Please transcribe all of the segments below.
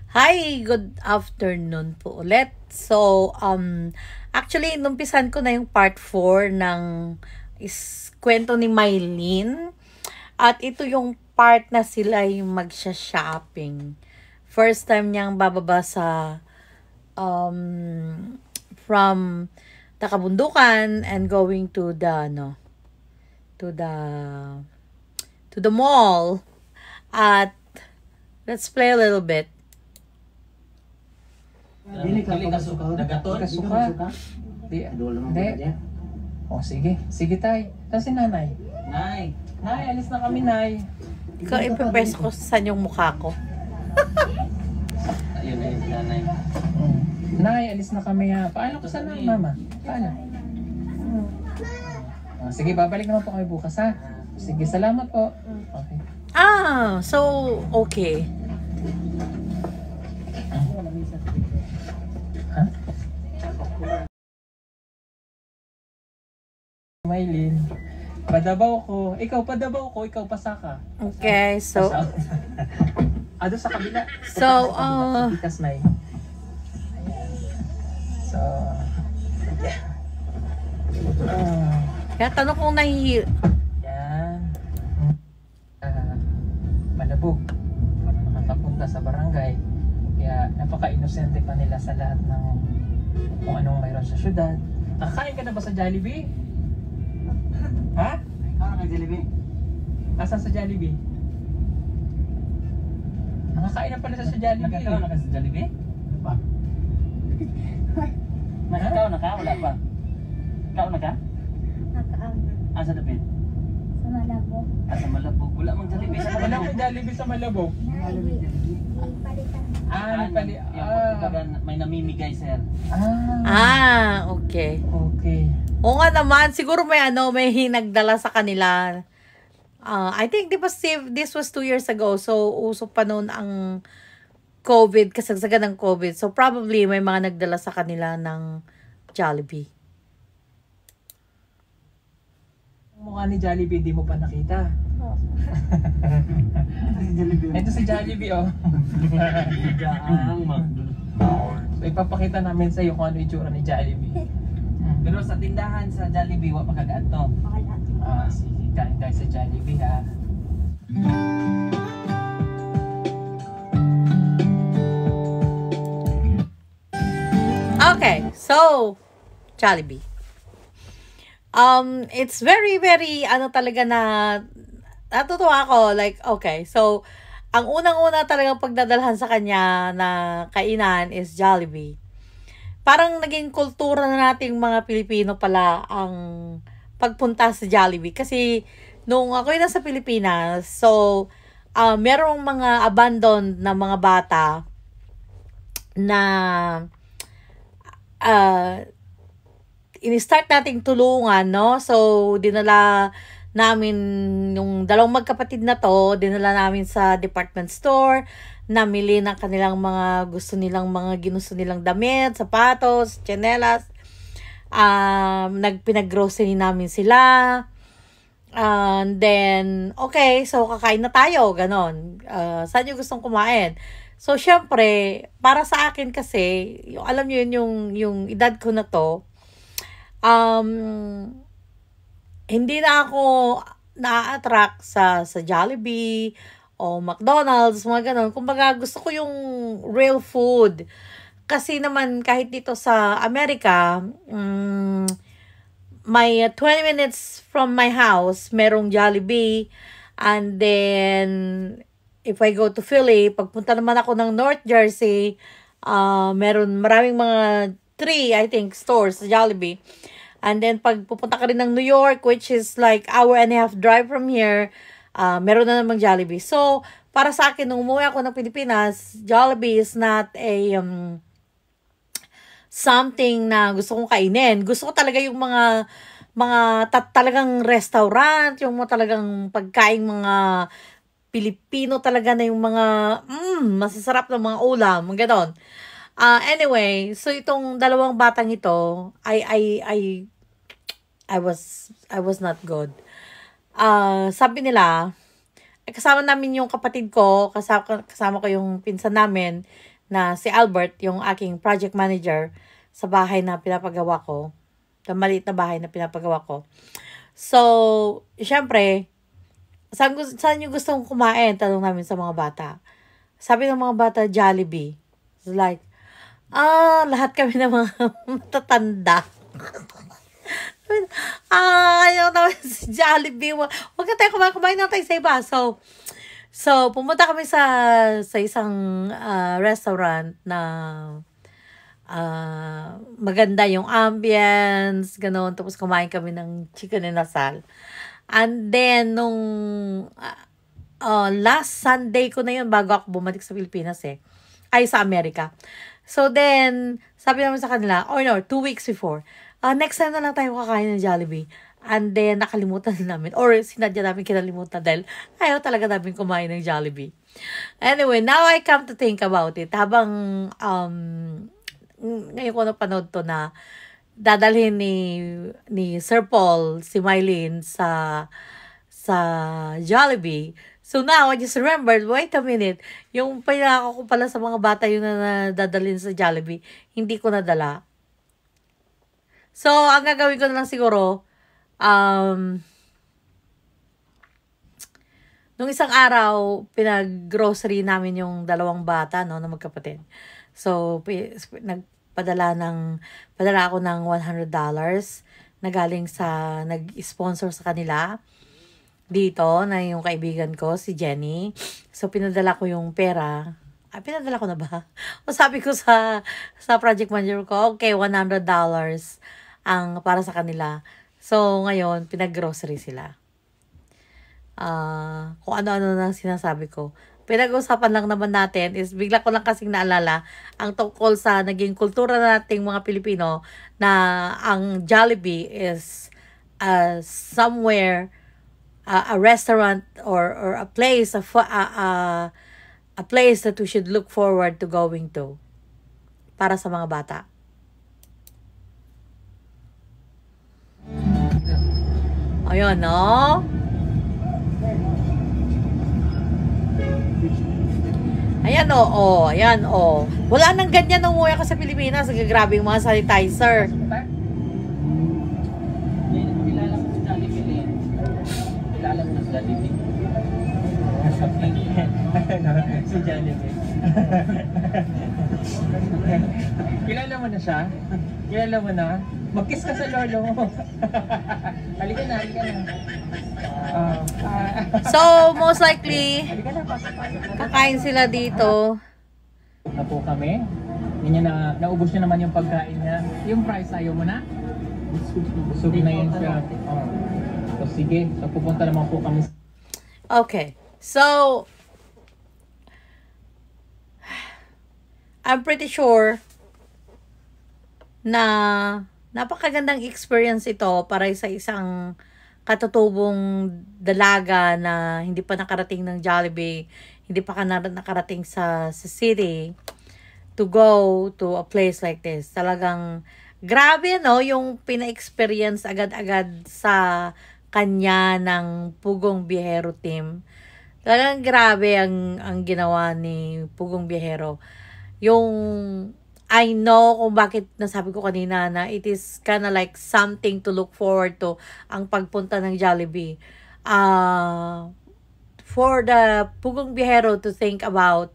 Hi, good afternoon po ulit. So, actually, numpisan ko na yung part 4 ng kwento ni Mylene. At ito yung part na sila yung magsha-shopping. First time niyang bababa sa from the kabundukan and going to the to the mall. At let's play a little bit. Dili ka nagaton? Suka. Di. O, sige. Sige, tay. Saan si nanay? Nay. Nay, alis na kami, nay. Ikaw, ipipress ko sa yung mukha ko. Ayun na yung nanay. Nay, alis na kami ha. Paano ko sa nanay, mama? Paano? Sige, babalik naman po kami bukas ha. Sige, salamat po. Okay. So, okay. Ha? Mylene. Padabaw ko. Ikaw padabaw ko, ikaw pasaka. Okay, so, Doon sa kabila. So, Ikas na So, kaya tanong kung yan. Malabog. Nakakapunta sa barangay. Kaya napaka-inosente pa nila sa lahat ng kung anong mayroon sa syudad. Nakakain ka na ba sa Jollibee? Ha? Ikaw na Jollibee? Asan sa Jollibee? Nakakain na pala sa Jollibee. Nagkakaroon na ka sa Jollibee? Ano pa? Nakakaw na ka? Wala pa? Ikaw na ka? Nakaang Asa dapit? sa Malabo. Asa Malabog? Wala mang Jollibee sa Wala Malabog. akong Jollibee sa Malabog. Palitan. Napali. May namimigay, sir. okay. Okay. Oo nga naman, siguro may hinagdala sa kanila. I think this was 2 years ago, so uso pa noon ang COVID, kasagsagan ng COVID. So probably may mga nagdala sa kanila ng Jollibee. Ang mukha ni Jollibee, di mo pa nakita. Jollibee. Ito si Jollibee, oh. Diyan, So, ipapakita namin sa iyo kung ano itsura ni Jollibee. Pero sa tindahan sa Jollibee, wala pa kagaan to. Sige, kain tayo sa Jollibee, ha. Okay, so Jollibee. It's very, very, talaga na, natutuwa ako, like, okay, so, ang unang-una talagang pagdadalhan sa kanya na kainan is Jollibee. Parang naging kultura na nating mga Pilipino pala ang pagpunta sa Jollibee. Kasi, nung ako yung nasa Pilipinas, so, merong mga abandoned na mga bata na, ini-start nating tulungan, no? So, dinala namin yung dalawang magkapatid na to, dinala namin sa department store, namili ng kanilang mga ginusto nilang damit, sapatos, tsinelas. Pinag-grocery namin sila. And then, okay, so kakain na tayo, ganon. Saan yung gustong kumain? So, syempre, para sa akin kasi, alam nyo yun, yung edad ko na to, hindi na ako na-attract sa Jollibee o McDonald's, mga ganun. Kumbaga, gusto ko yung real food. Kasi naman, kahit dito sa Amerika, may 20 minutes from my house, merong Jollibee. And then, if I go to Philly, pagpunta naman ako ng North Jersey, maraming mga 3, I think, stores sa Jollibee. And then, pag pupunta ka rin ng New York, which is like 1.5 hour drive from here, meron na namang Jollibee. So, para sa akin, nung umuwi ako ng Pilipinas, Jollibee is not a something na gusto kong kainin. Gusto ko talaga yung mga talagang restaurant, yung mga talagang pagkain mga Pilipino talaga na yung mga masasarap na mga ulam, mga ganon. Anyway, so itong dalawang batang ito, I was not good. Sabi nila, kasama namin yung kapatid ko, kasama ko yung pinsan namin, na si Albert, yung aking project manager sa bahay na pinapagawa ko, sa maliit na bahay na pinapagawa ko. So, syempre, saan yung gustong kumain? Tanong namin sa mga bata. Sabi ng mga bata, Jollibee. It's like, lahat kami ng mga matatanda. Ayaw naman si Jollibee. Huwag na tayo kumain na tayo sa iba. So, pumunta kami sa isang restaurant na maganda yung ambience, gano'n. Tapos kumain kami ng chicken inasal. And then, nung last Sunday ko na yun, bago ako bumalik sa Pilipinas sa Amerika. So then, sabi naman sa kanila, 2 weeks before, next time na lang tayo kakain ng Jollibee. And then, nakalimutan namin. Or sinadya namin kinalimutan dahil ayaw talaga namin kumain ng Jollibee. Anyway, now I come to think about it. Habang, ngayon ko napanood to na dadalhin ni Sir Paul, si Mylene sa Jollibee. So now, I just remembered, wait a minute, yung pinako ko pala sa mga bata yun na dadalhin sa Jollibee, hindi ko nadala. So, ang gagawin ko na lang siguro, nung isang araw, pinag-grocery namin yung dalawang bata, no, na magkapatid. So, padala ako ng $100 na galing sa, nag-sponsor sa kanila dito, na yung kaibigan ko, si Jenny. So, pinadala ko yung pera. Pinadala ko na ba? O sabi ko sa project manager ko, okay, $100 ang para sa kanila. So, ngayon, pinag-grocery sila. Kung ano-ano na sinasabi ko. Pinag-usapan lang naman natin is bigla ko lang kasing naalala ang tungkol sa naging kultura nating mga Pilipino na ang Jollibee is somewhere, a restaurant or a place, a place that we should look forward to going to para sa mga bata. Ayun, no? Ayan, oo. Ayan, oo. Wala nang ganyan nung umuwi ako sa Pilipinas. Grabe yung mga sanitizer. Kilala mo si Jollibee. Kilala mo si Jollibee. Si Jollibee. Kilala mo na siya? Kilala mo na? Mag-kiss ka sa lolo mo. Halika na. So, most likely, kakain sila dito. Na po kami. Naubos niya naman yung pagkain niya. Yung price, ayaw mo na? Busog na yun siya. So, sige. So, pupunta naman po kami. Okay. So, I'm pretty sure na napakagandang experience ito para sa isang katutubong dalaga na hindi pa nakarating ng Jollibee, hindi pa nakarating sa city to go to a place like this. Talagang grabe, no, yung pina-experience agad-agad sa kanya ng Pugong Biyahero team. Talagang grabe ang ginawa ni Pugong Biyahero. Yung I know kung bakit nasabi ko kanina na it is kinda like something to look forward to ang pagpunta ng Jollibee. For the Pugong Biyahero to think about,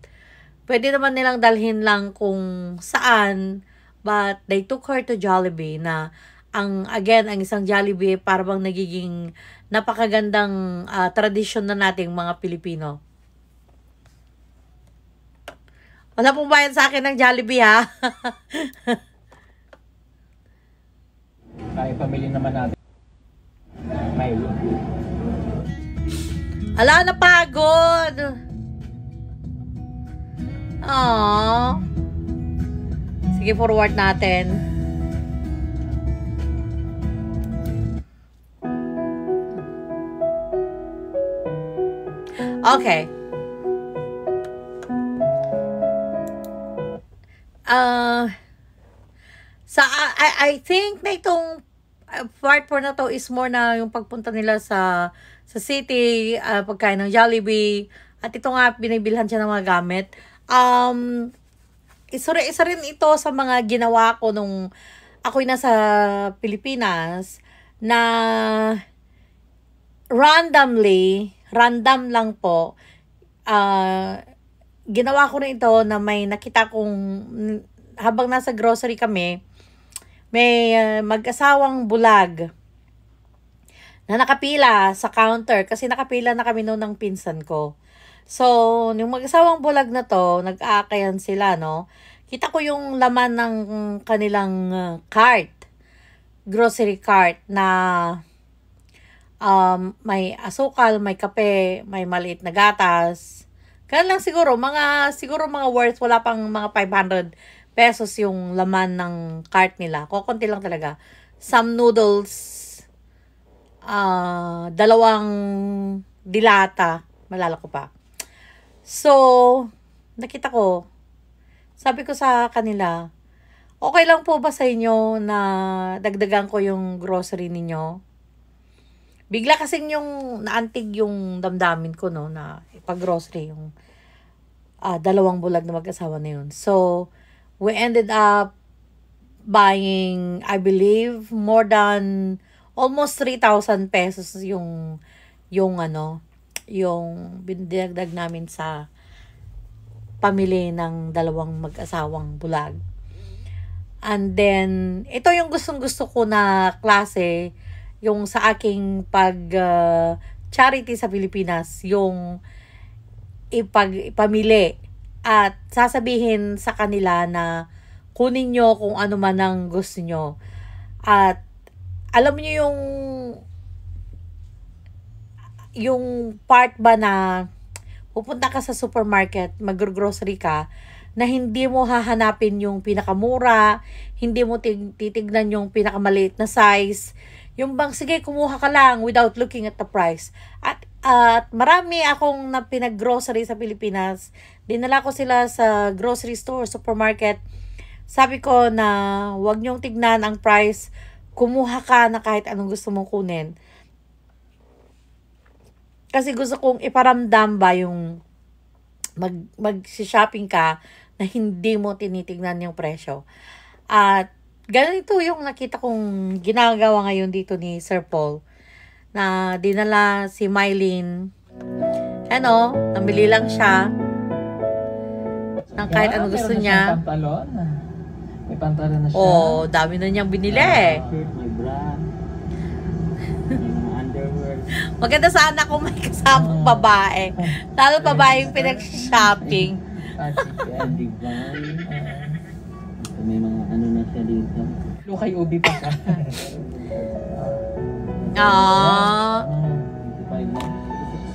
pwede naman nilang dalhin lang kung saan, but they took her to Jollibee na ang isang Jollibee parang nagiging napakagandang tradisyon na nating mga Pilipino. Wala pong bayad sa akin ng Jollibee, ha? Kaya pamili naman natin. May. Ala, napagod. Aww. Sige, forward natin. Okay. I think na itong part 4 na to is more na yung pagpunta nila sa city, pagkain ng Jollibee, at ito nga binibilhan siya ng mga gamit. isa rin ito sa mga ginawa ko nung ako'y nasa Pilipinas na random lang po, ginawa ko rin ito na may nakita kong habang nasa grocery kami, may mag-asawang bulag na nakapila sa counter kasi nakapila na kami noon ng pinsan ko. So, yung mag-asawang bulag na to, nag-aakayan sila, no? Kita ko yung laman ng kanilang cart, grocery cart na may asukal, may kape, may maliit na gatas. Kaya lang siguro mga worth, wala pang mga 500 pesos yung laman ng cart nila. Kukunti lang talaga. Some noodles, 2 dilata, malala ko pa. So, nakita ko, sabi ko sa kanila, okay lang po ba sa inyo na dagdagan ko yung grocery ninyo? Bigla kasing yung naantig yung damdamin ko, no, na ipag-grocery yung 2 bulag na mag-asawa na yun. So, we ended up buying, I believe, more than almost 3,000 pesos yung binidagdag namin sa pamili ng 2 mag-asawang bulag. And then, ito yung gustong-gusto ko na klase, yung sa aking charity sa Pilipinas, yung ipamili at sasabihin sa kanila na kunin nyo kung ano man ang gusto nyo. At alam niyo yung part ba na pupunta ka sa supermarket, mag-grocery ka, na hindi mo hahanapin yung pinakamura, hindi mo titignan yung pinakamaliit na size, yung bang sige kumuha ka lang without looking at the price. At marami akong na pinag-grocery sa Pilipinas, dinala ko sila sa grocery store, supermarket. Sabi ko na huwag niyong tignan ang price, kumuha ka na kahit anong gusto mong kunin. Kasi gusto kong iparamdam ba yung mag-shopping ka na hindi mo tinitignan yung presyo. At ganito yung nakita kong ginagawa ngayon dito ni Sir Paul, na dinala si Mylene. Namili lang siya ng kahit anong gusto niya. May pantalon na siya. Oh, dami na niyang binili. Shirt, may bra. May mga underwear. Maganda sana kung may kasamang babae. Lalo babae yung pinag-shopping. Yan, divine. May mga ano na siya dito. Lukay ubi pa ka. Ah. 25 lang.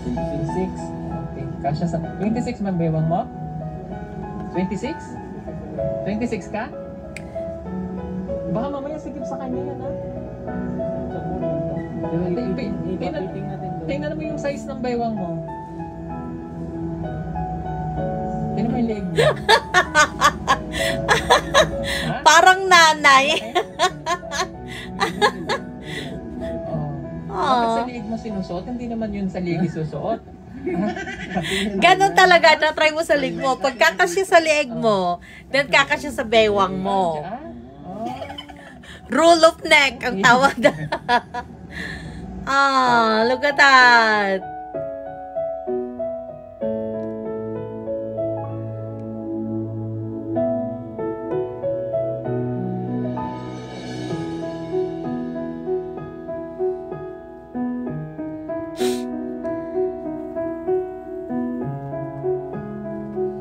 26. Okay. Kasya sa 26 man bewang mo? 26? 26 ka? Baka mamaya sigip sa kanya yan, ha? Tingnan mo yung size ng baywang mo. Tingnan mo yung leg mo. Parang nanay. Bakit sa liig mo sinusuot? Hindi naman yun sa liig isusuot. Ganon talaga. Try mo sa leg mo. Pag kakasya sa lieg mo, then kakasya sa baywang mo. Roll of neck ang tawag na. Look at that.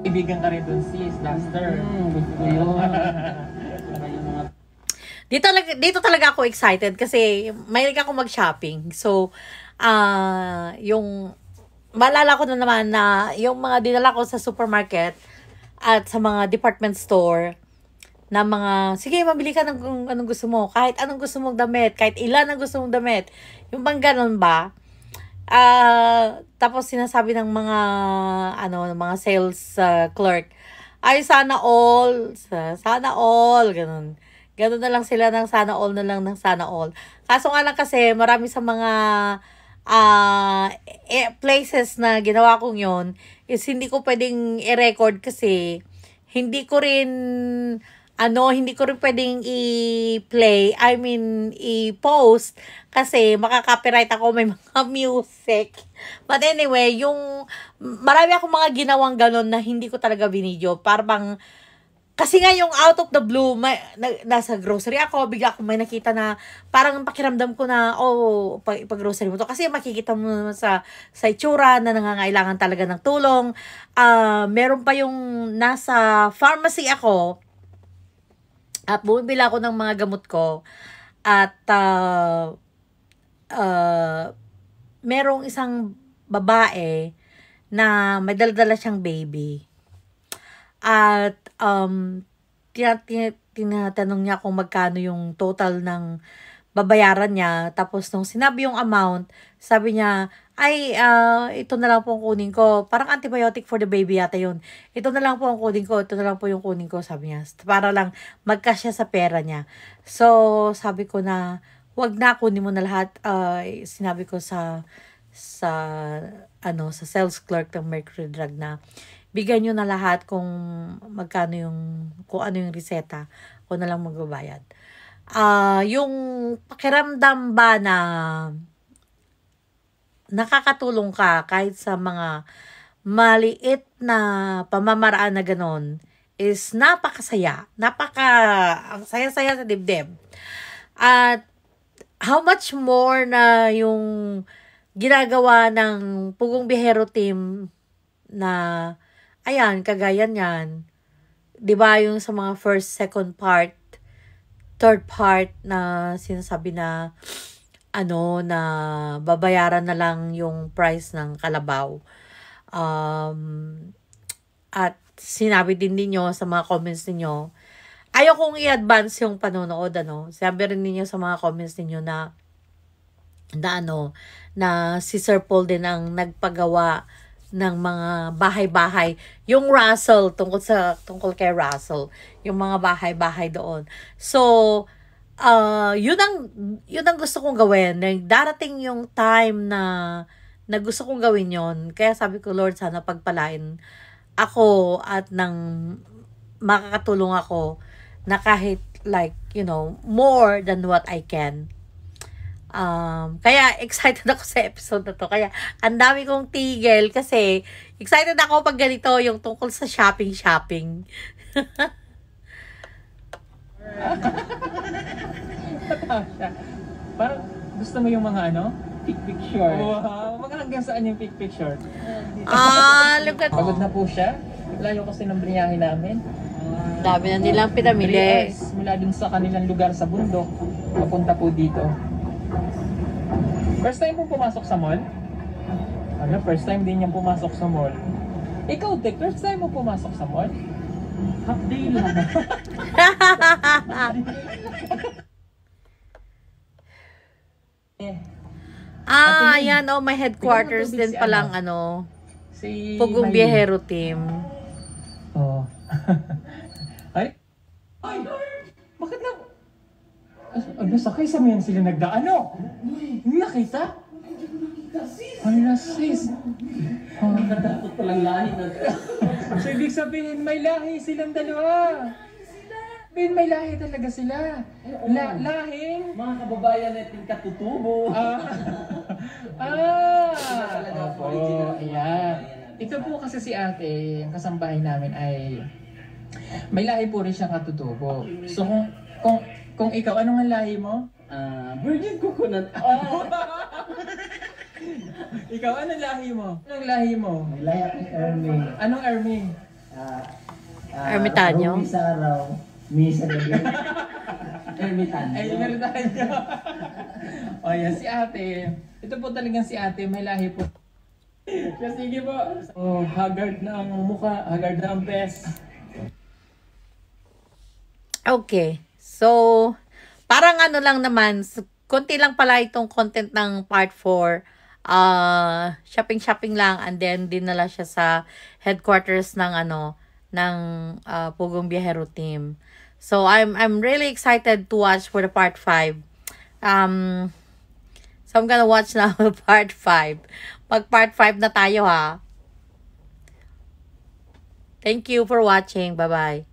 Ibigan ka rin dun sis, Duster. Gusto ko yun. Dito talaga ako excited kasi mahilig ako mag-shopping. So, yung maalala ko na naman na yung mga dinala ko sa supermarket at sa mga department store na mga, sige, mabili ka ng anong gusto mo. Kahit anong gusto mong damit, kahit ilan ang gusto mong damit. Yung bang ganun ba? Tapos sinasabi ng mga mga sales clerk, ay sana all, ganun. Ganun na lang sila ng sana all na lang ng sana all. Kaso nga lang kasi marami sa mga places na ginawa kong yon is hindi ko pwedeng i-record kasi hindi ko rin pwedeng i-play, i-post kasi makaka-copyright ako, may mga music. But anyway, marami akong mga ginawang ganon na hindi ko talaga binidyo. Parang, kasi nga yung out of the blue, nasa grocery ako, bigla akong may nakita na, parang pakiramdam ko na, ipag-grocery mo to. Kasi makikita mo sa itsura na nangangailangan talaga ng tulong. Meron pa yung nasa pharmacy ako, at bumibili ako ng mga gamot ko. At merong isang babae na may dala-dala siyang baby. At tinatanong niya kung magkano yung total ng babayaran niya. Tapos nung sinabi yung amount, sabi niya, ito na lang po ang kunin ko. Parang antibiotic for the baby yata yun. Ito na lang po ang kunin ko. Ito na lang po yung kunin ko, sabi niya. Para lang magkasya sa pera niya. So, sabi ko na, wag na, kunin mo na lahat. Sinabi ko sa sales clerk ng Mercury Drug na, bigyan nyo na lahat kung ano yung reseta. Ako na lang magbabayad. Yung pakiramdam ba na nakakatulong ka kahit sa mga maliit na pamamaraan na ganon is napakasaya. Ang saya-saya sa dibdib. At how much more na yung ginagawa ng Pugong Biyahero team na ayan, kagaya niyan. 'Di ba yung sa mga first, second part, third part na sinasabi na na babayaran na lang yung price ng kalabaw. At sinabi din ninyo sa mga comments ninyo, ayaw kong i-advance yung panonood, Sabi rin ninyo sa mga comments ninyo na si Sir Paul din ang nagpagawa ng mga bahay-bahay. Yung Russell, tungkol kay Russell, yung mga bahay-bahay doon. So, yun ang gusto kong gawin. Darating yung time na gusto kong gawin yon. Kaya sabi ko, Lord, sana pagpalain ako at makakatulong ako na kahit more than what I can. Kaya excited ako sa episode na to. Kaya ang dami kong tigil kasi excited ako pag ganito yung tungkol sa shopping. Parang gusto mo yung mga Picture. Wow, mga hanggang saan yung picture? Look at Pagod na po siya. Layo kasi ng biniyahe namin. dami na nilang 3 pinamili. hours mula dun sa kanilang lugar sa bundok, papunta po dito. First time po pumasok sa mall? First time din niyang pumasok sa mall. Ikaw, Tek, first time mo pumasok sa mall? Half day lang. Ayan, may headquarters din palang Si Pugong Miley. Biyahero team. Oh. Ay, bakit na? Sakay sa mayan sila nagdaan, nakita? Ala, sis. Dapat palang lahi na. So, ibig sabihin, may lahi silang dalawa. May lahi talaga sila. Lahing? Mga kababayan natin katutubo. Opo, ayan. Ito po kasi si ate, ang kasambahay namin ay may lahi po rin siyang katutubo. So kung ikaw, anong ang lahi mo? Virgin coconut. Ikaw, anong lahi mo? Anong lahi mo? May layak ni Erming. Anong Erming? Ermitanyo? Rumi sa araw, misa gabi. Ermitanyo. Ay, Ermitanyo. O yan, si ate. Ito po talagang si ate, may lahi po. Sige po. Haggard na ang mukha, haggard na ang best. Okay. So, parang lang naman, konti lang pala itong content ng part 4. Shopping lang, and then dinala siya sa headquarters ng Pugong Biyahero team. So I'm really excited to watch for the part 5. So I'm gonna watch now part 5. Pag part 5 na tayo, ha. Thank you for watching. Bye-bye.